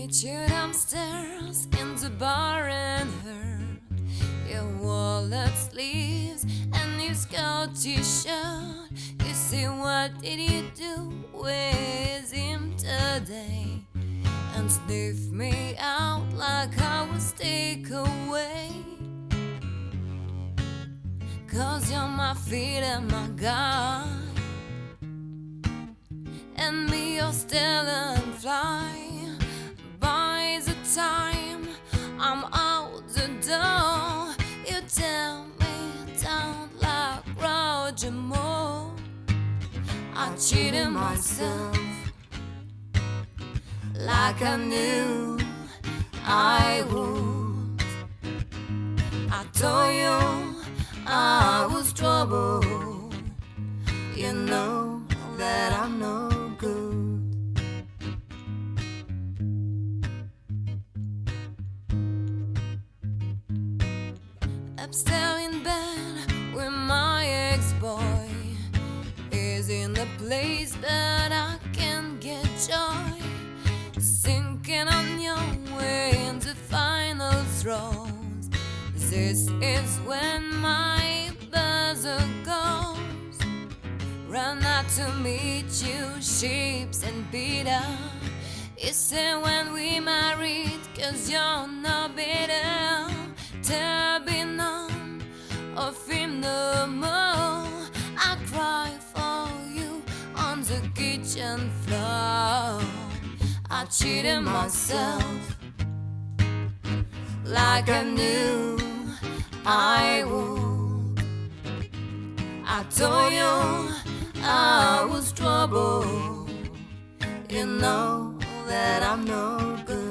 meet you downstairs in the bar and heard your wallet sleeves and your skirt t-shirt. You say, what did you do with him today? And sniff me out like I was takeaway. 'Cause you're my feet and my God, and me you're still and fly. By the time I'm out the door, you tell me down like Roger Moore. I cheated myself like I knew I would. I told you I was trouble. You know that I'm no good. Upstairs in bed with my ex-boy. He's in the place that I can get joy. Sinking on your way in the final throes. This is when my buzzer goes. Run out to meet you, sheeps and Peter. You say when we married, 'cause you're no better. There be none of him no more. I cry for you on the kitchen floor. I cheated myself like I knew I would. I told you I was trouble. You know that I'm no good.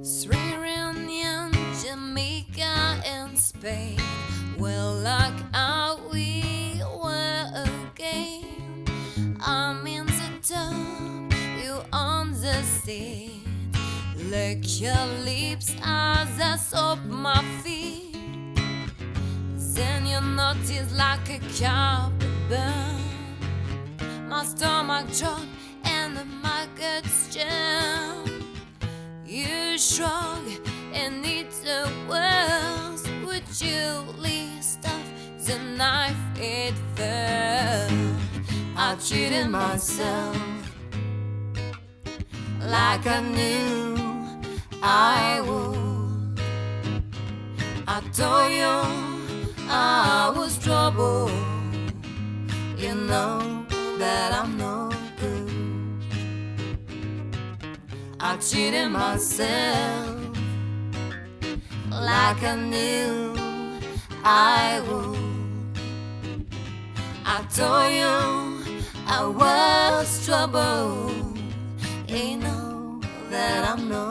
Sri Lanka, Jamaica and Spain. Well, like how we were again. I'm in the tub, you on the seat. Lick your lips as I soap my feet. Then you notice like a carpet burn. My stomach drop and my guts jam. You shrug and it's the worst. Would you stuff the knife it fell? I cheated myself like I knew I would. I told you I was trouble. You know that I'm no good. I cheated myself like I knew I would. I told you I was trouble. You know that I'm no